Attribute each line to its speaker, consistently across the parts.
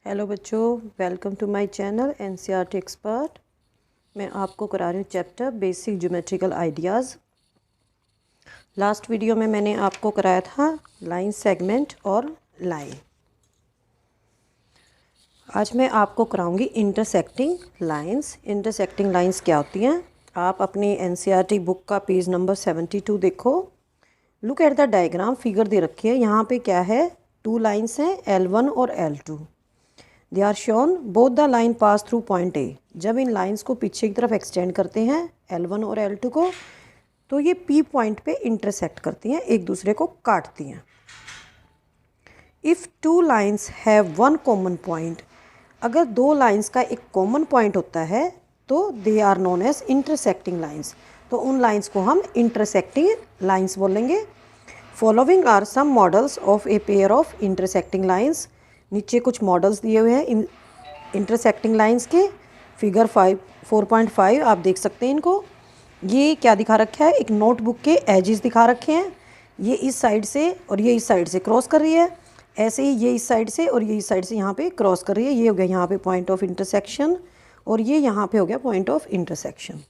Speaker 1: Hello बच्चों, welcome to my channel NCERT expert. मैं आपको करा रही हूँ chapter basic geometrical ideas. Last video में मैंने आपको कराया था लाइन सेगमेंट और लाइन। आज मैं आपको कराऊंगी इंटरसेक्टिंग लाइंस। इंटरसेक्टिंग लाइंस क्या होती हैं? आप अपनी एनसीईआरटी बुक का पेज नंबर 72 देखो। Look at the diagram, figure दे रखी है। यहाँ पे क्या है? टू लाइन्स हैं, L1 और L2। They are shown both the line pass through point A. जब इन लाइंस को पीछे की तरफ एक्सटेंड करते हैं L1 और L2 को, तो ये P पॉइंट पे इंटरसेक्ट करती हैं, एक दूसरे को काटती हैं। If two lines have one common point, अगर दो लाइंस का एक कॉमन पॉइंट होता है तो they are known as intersecting lines. तो उन लाइंस को हम इंटरसेक्टिंग लाइंस बोलेंगे। Following are some models of a pair of intersecting lines. नीचे कुछ मॉडल्स दिए हुए हैं इन इंटरसेक्टिंग लाइंस के। फिगर 4.5 आप देख सकते हैं इनको। ये क्या दिखा रखा है? एक नोटबुक के एजेस दिखा रखे हैं। ये इस साइड से और ये इस साइड से क्रॉस कर रही है। ऐसे ही ये इस साइड से और ये इस साइड से यहाँ पे क्रॉस कर रही है। ये हो गया यहाँ पे पॉइंट ऑफ इंटरसेक्शन और ये यहाँ पे हो गया पॉइंट ऑफ इंटरसेक्शन।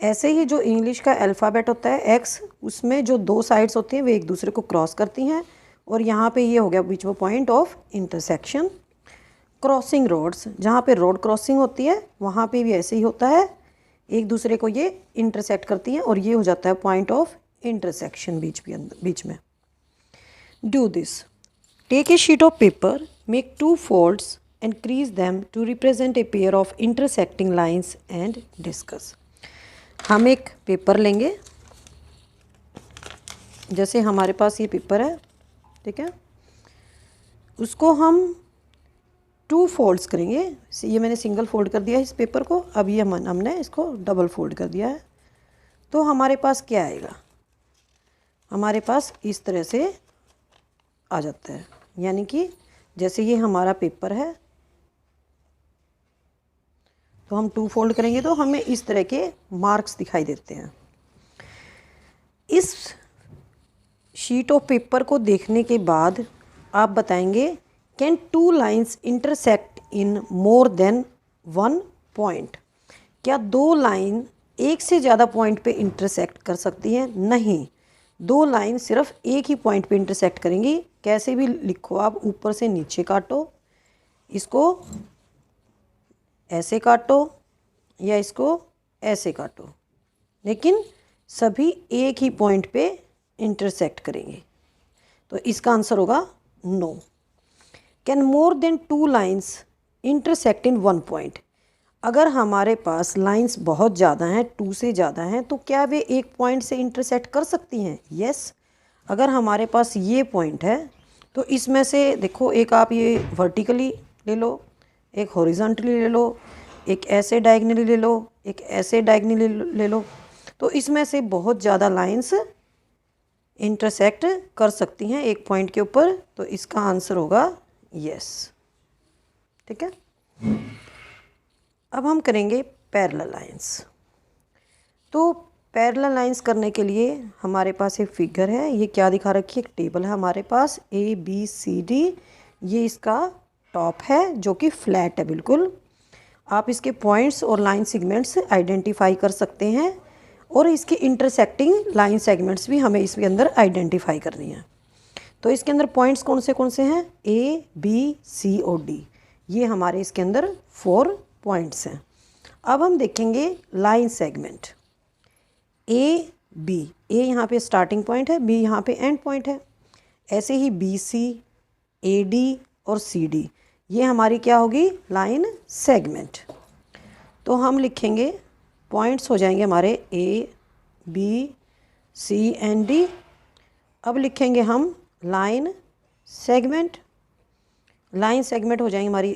Speaker 1: ऐसे ही जो इंग्लिश का अल्फ़ाबेट होता है एक्स, उसमें जो दो साइड्स होती हैं वे एक दूसरे को क्रॉस करती हैं और यहाँ पे ये हो गया बीच में point of intersection. Crossing roads, जहाँ पे रोड क्रॉसिंग होती है वहाँ पे भी ऐसे ही होता है, एक दूसरे को ये इंटरसेक्ट करती हैं और ये हो जाता है पॉइंट ऑफ इंटरसेक्शन बीच में। Do this, take a sheet of paper, make two folds and crease them to represent a pair of intersecting lines and discuss. हम एक पेपर लेंगे, जैसे हमारे पास ये पेपर है, ठीक है, उसको हम टू फोल्ड्स करेंगे। ये मैंने सिंगल फोल्ड कर दिया है इस पेपर को, अब ये हमने इसको डबल फोल्ड कर दिया है। तो हमारे पास क्या आएगा? हमारे पास इस तरह से आ जाता है, यानी कि जैसे ये हमारा पेपर है तो हम टू फोल्ड करेंगे तो हमें इस तरह के मार्क्स दिखाई देते हैं। इस शीट ऑफ पेपर को देखने के बाद आप बताएंगे, can to lines intersect in more than one point? क्या दो लाइन एक से ज़्यादा पॉइंट पे इंटरसेक्ट कर सकती हैं? नहीं, दो लाइन सिर्फ एक ही पॉइंट पे इंटरसेक्ट करेंगी। कैसे भी लिखो आप, ऊपर से नीचे काटो, इसको ऐसे काटो या इसको ऐसे काटो, लेकिन सभी एक ही पॉइंट पे इंटरसेक्ट करेंगे। तो इसका आंसर होगा no. Can more than two lines intersect in one point? अगर हमारे पास लाइंस बहुत ज़्यादा हैं, टू से ज़्यादा हैं, तो क्या वे एक पॉइंट से इंटरसेक्ट कर सकती हैं? यस। अगर हमारे पास ये पॉइंट है तो इसमें से देखो, एक आप ये वर्टिकली ले लो, एक हॉरिजॉन्टली ले लो, एक ऐसे डायगनली ले लो, एक ऐसे डायगनली ले लो। तो इसमें से बहुत ज़्यादा लाइंस इंटरसेक्ट कर सकती हैं एक पॉइंट के ऊपर। तो इसका आंसर होगा यस, ठीक है। अब हम करेंगे पैरेलल लाइंस। तो पैरेलल लाइंस करने के लिए हमारे पास एक फिगर है। ये क्या दिखा रखी है? एक टेबल है हमारे पास ABCD। ये इसका टॉप है जो कि फ्लैट है बिल्कुल। आप इसके पॉइंट्स और लाइन सेगमेंट्स आइडेंटिफाई कर सकते हैं और इसके इंटरसेक्टिंग लाइन सेगमेंट्स भी हमें इसके अंदर आइडेंटिफाई करनी है। तो इसके अंदर पॉइंट्स कौन से हैं? A B C और D। ये हमारे इसके अंदर 4 पॉइंट्स हैं। अब हम देखेंगे लाइन सेगमेंट। A यहाँ पे स्टार्टिंग पॉइंट है, B यहाँ पे एंड पॉइंट है। ऐसे ही BC, AD और CD, ये हमारी क्या होगी? Line segment. तो हम लिखेंगे, पॉइंट्स हो जाएंगे हमारे A B C and D। अब लिखेंगे हम लाइन सेगमेंट। लाइन सेगमेंट हो जाएंगे हमारी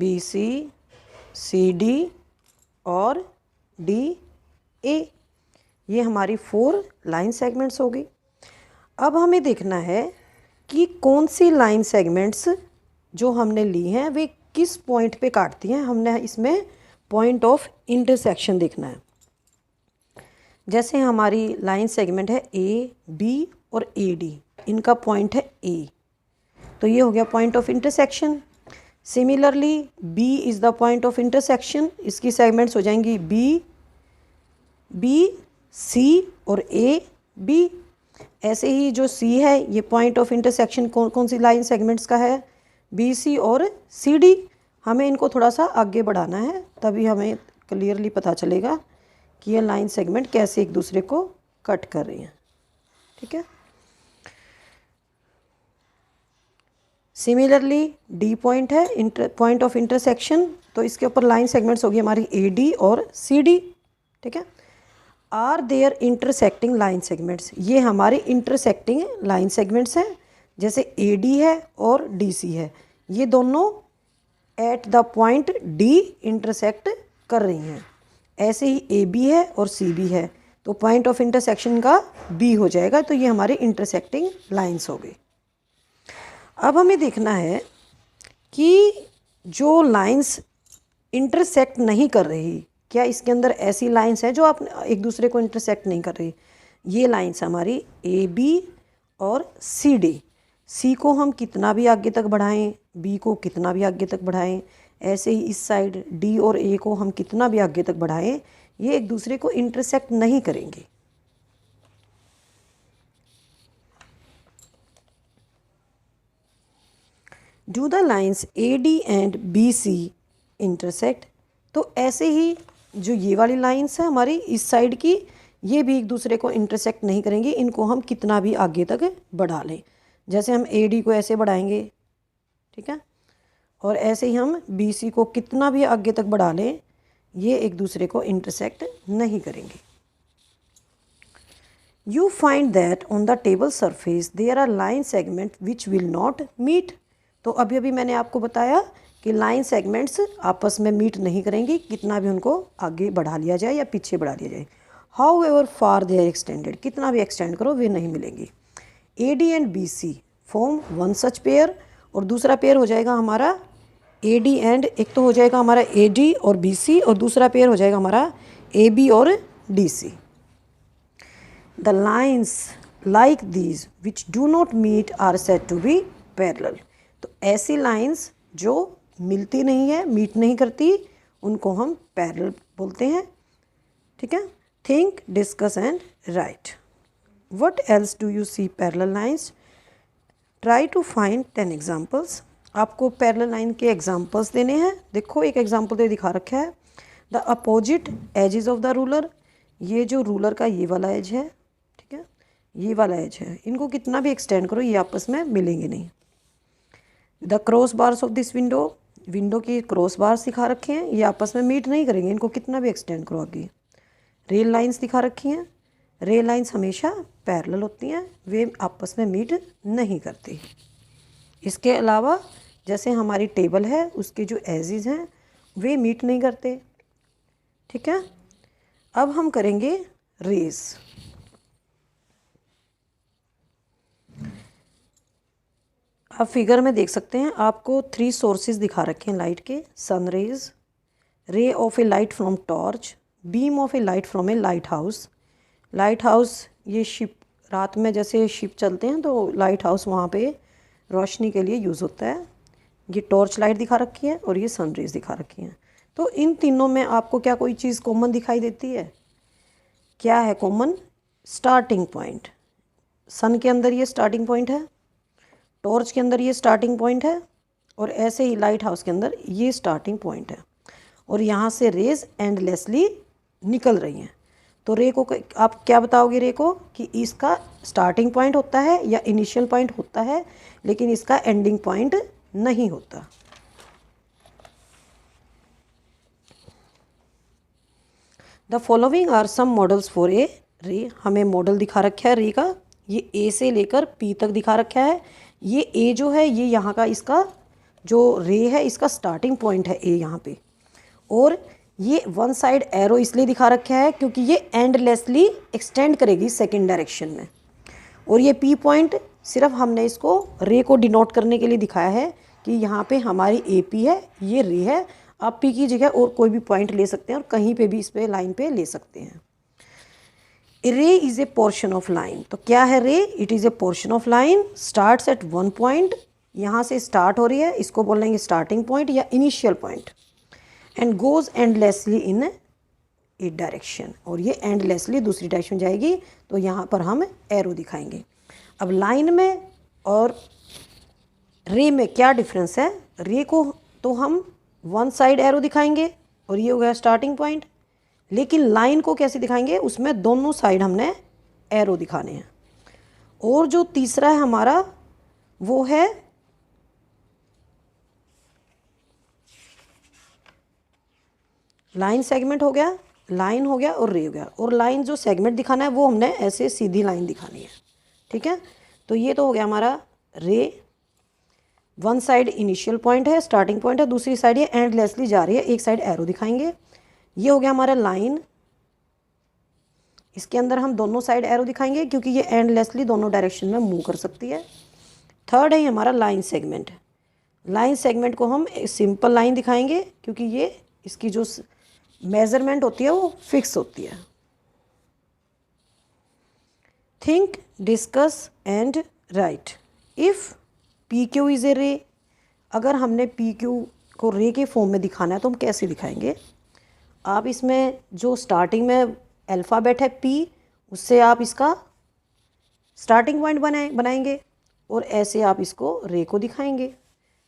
Speaker 1: ABBCCD और DA। ये हमारी 4 लाइन सेगमेंट्स हो गई। अब हमें देखना है कि कौन सी लाइन सेगमेंट्स जो हमने ली हैं वे किस पॉइंट पे काटती हैं। हमने इसमें पॉइंट ऑफ इंटरसेक्शन देखना है। जैसे हमारी लाइन सेगमेंट है AB और AD, इनका पॉइंट है A। तो ये हो गया point of intersection. Similarly B is the point of intersection, इसकी सेगमेंट्स हो जाएंगी बी, बी, सी और ए, बी। ऐसे ही जो सी है ये पॉइंट ऑफ इंटरसेक्शन कौन कौन सी लाइन सेगमेंट्स का है, बी, सी और सी, डी। हमें इनको थोड़ा सा आगे बढ़ाना है, तभी हमें क्लियरली पता चलेगा कि ये लाइन सेगमेंट कैसे एक दूसरे को कट कर रही हैं। ठीक है। सिमिलरली डी पॉइंट है पॉइंट ऑफ इंटरसेक्शन, तो इसके ऊपर लाइन सेगमेंट्स होगी हमारी ए डी और सी डी। ठीक है। Are there intersecting line segments, ये हमारे इंटरसेक्टिंग लाइन सेगमेंट्स हैं। जैसे ए डी है और डी सी है, ये दोनों at the point D intersect कर रही हैं। ऐसे ही ए बी है और सी बी है, तो पॉइंट ऑफ इंटरसेक्शन का बी हो जाएगा। तो ये हमारे इंटरसेक्टिंग लाइंस हो गई। अब हमें देखना है कि जो लाइंस इंटरसेक्ट नहीं कर रही, क्या इसके अंदर ऐसी लाइंस हैं जो आप एक दूसरे को इंटरसेक्ट नहीं कर रही। ये लाइंस हमारी ए बी और सी डी। सी को हम कितना भी आगे तक बढ़ाएं, बी को कितना भी आगे तक बढ़ाएं, ऐसे ही इस साइड डी और ए को हम कितना भी आगे तक बढ़ाएं, ये एक दूसरे को इंटरसेक्ट नहीं करेंगे। Do the lines A D and B C intersect, तो ऐसे ही जो ये वाली लाइंस है हमारी इस साइड की, ये भी एक दूसरे को इंटरसेक्ट नहीं करेंगे। इनको हम कितना भी आगे तक बढ़ा लें, जैसे हम ए डी को ऐसे बढ़ाएंगे, ठीक है, और ऐसे ही हम बी सी को कितना भी आगे तक बढ़ा लें, ये एक दूसरे को इंटरसेक्ट नहीं करेंगे। You find that on the table surface there are line segment which will not meet. तो अभी अभी मैंने आपको बताया कि लाइन सेगमेंट्स आपस में मीट नहीं करेंगी, कितना भी उनको आगे बढ़ा लिया जाए या पीछे बढ़ा लिया जाए। However far they are extended, कितना भी एक्सटेंड करो वे नहीं मिलेंगी। A D and B C form one such pair, और दूसरा पेयर हो जाएगा हमारा ए डी एंड, एक तो हो जाएगा हमारा ए डी और बी सी, और दूसरा पेयर हो जाएगा हमारा ए बी और D C. The lines like these which do not meet are said to be parallel. तो ऐसी लाइंस जो मिलती नहीं है, मीट नहीं करती, उनको हम पैरेलल बोलते हैं। ठीक है। Think, discuss and write. What else do you see parallel lines, try to find 10 examples. आपको पैरेलल लाइन के एग्जाम्पल्स देने हैं। देखो एक एग्जाम्पल तो दिखा रखा है, the opposite edges of the ruler. ये जो रूलर का ये वाला एज है, ठीक है, ये वाला एज है, इनको कितना भी एक्सटेंड करो ये आपस में मिलेंगे नहीं। The cross bars of this window, window की क्रॉस बार्स दिखा रखे हैं, ये आपस में मीट नहीं करेंगे, इनको कितना भी एक्सटेंड करो आगे। रेल लाइंस दिखा रखी हैं, रेल लाइंस हमेशा पैरेलल होती हैं, वे आपस में मीट नहीं करती। इसके अलावा जैसे हमारी टेबल है उसके जो एजेस हैं वे मीट नहीं करते। ठीक है। अब हम करेंगे रेज। आप फिगर में देख सकते हैं, आपको 3 सोर्सेज दिखा रखे हैं लाइट के, sun rays, ray of a light from torch, beam of a light from a lighthouse. Lighthouse ये शिप, रात में जैसे शिप चलते हैं तो लाइट हाउस वहाँ पे रोशनी के लिए यूज़ होता है। ये टॉर्च लाइट दिखा रखी है और ये सन रेज दिखा रखी हैं। तो इन तीनों में आपको क्या कोई चीज़ कॉमन दिखाई देती है? क्या है कॉमन? Starting point. सन के अंदर ये स्टार्टिंग पॉइंट है, टॉर्च के अंदर ये स्टार्टिंग पॉइंट है, और ऐसे ही लाइट हाउस के अंदर ये स्टार्टिंग पॉइंट है, और यहाँ से रेज एंडलेसली निकल रही हैं। तो रे को आप क्या बताओगे रे को, कि इसका स्टार्टिंग पॉइंट होता है या इनिशियल पॉइंट होता है, लेकिन इसका एंडिंग पॉइंट नहीं होता। The following are some models for a ray. हमें मॉडल दिखा रखा है रे का, ये ए से लेकर पी तक दिखा रखा है। ये ए जो है ये यहाँ का, इसका जो रे है इसका स्टार्टिंग पॉइंट है ए यहाँ पे, और ये वन साइड एरो इसलिए दिखा रखा है क्योंकि ये एंडलेसली एक्सटेंड करेगी सेकंड डायरेक्शन में। और ये पी पॉइंट सिर्फ हमने इसको रे को डिनोट करने के लिए दिखाया है कि यहाँ पे हमारी ए पी है, ये रे है। आप पी की जगह और कोई भी पॉइंट ले सकते हैं और कहीं पे भी इस पे लाइन पे ले सकते हैं। रे is a portion of line. तो क्या है रे? It is a portion of line, starts at one point यहाँ से स्टार्ट हो रही है, इसको बोलेंगे स्टार्टिंग पॉइंट या initial point, and goes endlessly in एक डायरेक्शन, और ये एंडलेसली दूसरी डायरेक्शन जाएगी। तो यहाँ पर हम एरो दिखाएंगे। अब लाइन में और रे में क्या डिफरेंस है? रे को तो हम वन साइड एरो दिखाएंगे और ये हो गया स्टार्टिंग पॉइंट, लेकिन लाइन को कैसे दिखाएंगे? उसमें दोनों साइड हमने एरो दिखाने हैं। और जो तीसरा है हमारा वो है लाइन सेगमेंट हो गया, लाइन हो गया और रे हो गया। और लाइन जो सेगमेंट दिखाना है वो हमने ऐसे सीधी लाइन दिखानी है, ठीक है। तो ये तो हो गया हमारा रे, वन साइड इनिशियल पॉइंट है, स्टार्टिंग पॉइंट है, दूसरी साइड ये एंडलेसली जा रही है, एक साइड एरो दिखाएंगे। ये हो गया हमारा लाइन, इसके अंदर हम दोनों साइड एरो दिखाएंगे क्योंकि ये एंडलेसली दोनों डायरेक्शन में मूव कर सकती है। थर्ड है हमारा लाइन सेगमेंट। लाइन सेगमेंट को हम सिंपल लाइन दिखाएंगे क्योंकि ये इसकी जो मेजरमेंट होती है वो फिक्स होती है। Think, discuss and right. If P Q is a रे, अगर हमने पी क्यू को रे के फॉर्म में दिखाना है तो हम कैसे दिखाएंगे? आप इसमें जो स्टार्टिंग में अल्फ़ाबेट है पी, उससे आप इसका स्टार्टिंग पॉइंट बनाएंगे और ऐसे आप इसको रे को दिखाएंगे।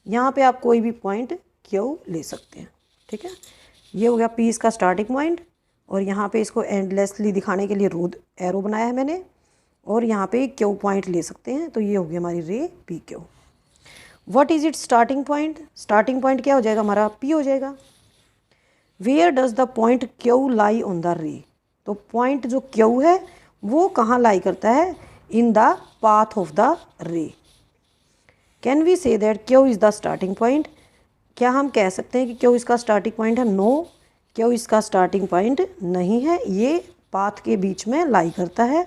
Speaker 1: यहाँ पे आप कोई भी पॉइंट क्यू ले सकते हैं, ठीक है। ये हो गया पी इसका स्टार्टिंग पॉइंट, और यहाँ पे इसको एंडलेसली दिखाने के लिए रूट एरो बनाया है मैंने, और यहाँ पे क्यू पॉइंट ले सकते हैं। तो ये हो गया हमारी ray P Q. What is it starting point? Starting point क्या हो जाएगा हमारा? पी हो जाएगा। Where does the point Q lie on the ray? तो पॉइंट जो क्यू है वो कहाँ लाई करता है? In the path of the ray. Can we say that Q is the starting point? क्या हम कह सकते हैं कि क्यू इसका स्टार्टिंग पॉइंट है? नो, क्यू इसका स्टार्टिंग पॉइंट नहीं है, ये पाथ के बीच में लाई करता है।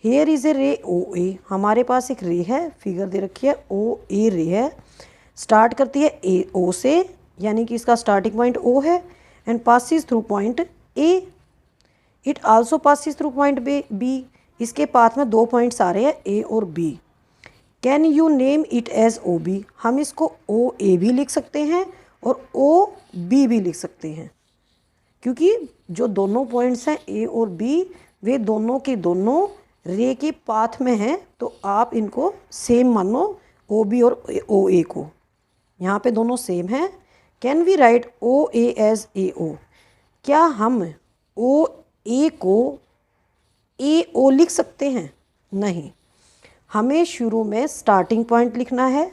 Speaker 1: हेयर इज़ ए रे ओ ए, हमारे पास एक रे है, फिगर दे रखी है, ओ ए रे है, स्टार्ट करती है ए ओ से, यानी कि इसका स्टार्टिंग पॉइंट ओ है, and passes through point A. It also passes through point B, इसके पाथ में दो पॉइंट्स आ रहे हैं ए और B. Can you name it as O B? हम इसको ओ ए भी लिख सकते हैं और ओ बी भी लिख सकते हैं, क्योंकि जो दोनों पॉइंट्स हैं ए और बी वे दोनों के दोनों रे के पाथ में हैं, तो आप इनको सेम मानो, ओ बी और ओ ए को। यहाँ पे दोनों सेम हैं। Can we write O A as A O? क्या हम ओ ए को ए ओ लिख सकते हैं? नहीं, हमें शुरू में स्टार्टिंग पॉइंट लिखना है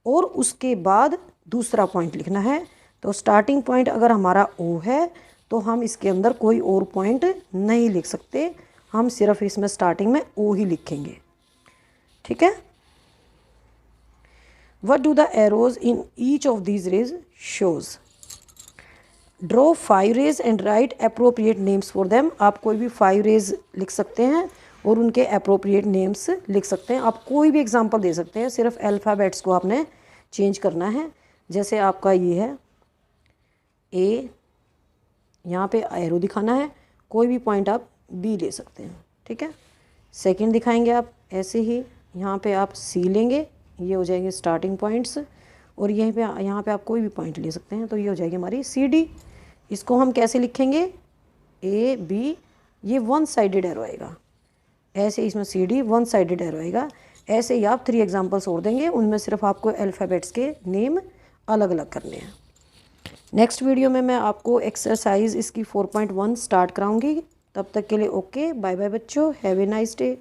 Speaker 1: और उसके बाद दूसरा पॉइंट लिखना है। तो स्टार्टिंग पॉइंट अगर हमारा ओ है तो हम इसके अंदर कोई और पॉइंट नहीं लिख सकते, हम सिर्फ इसमें स्टार्टिंग में ओ ही लिखेंगे, ठीक है। What do the arrows in each of these rays shows? Draw 5 rays and write appropriate names for them. आप कोई भी 5 rays लिख सकते हैं और उनके appropriate names लिख सकते हैं। आप कोई भी एग्जांपल दे सकते हैं, सिर्फ अल्फ़ाबेट्स को आपने चेंज करना है। जैसे आपका ये है ए, यहाँ पे एरो दिखाना है, कोई भी पॉइंट आप बी ले सकते हैं, ठीक है। सेकंड दिखाएंगे आप ऐसे ही, यहाँ पे आप सी लेंगे, ये हो जाएंगे स्टार्टिंग पॉइंट्स, और यहीं पे यहाँ पे आप कोई भी पॉइंट ले सकते हैं, तो ये हो जाएगी हमारी सी डी। इसको हम कैसे लिखेंगे? ए बी, ये वन साइडेड एरो आएगा, ऐसे इसमें C D one sided arrow आएगा। ऐसे ही आप 3 एग्जांपल्स और देंगे, उनमें सिर्फ आपको अल्फ़ाबेट्स के नेम अलग अलग करने हैं। नेक्स्ट वीडियो में मैं आपको एक्सरसाइज इसकी 4.1 स्टार्ट कराऊंगी। तब तक के लिए ओके, बाय बाय बच्चों, हैव ए नाइस डे।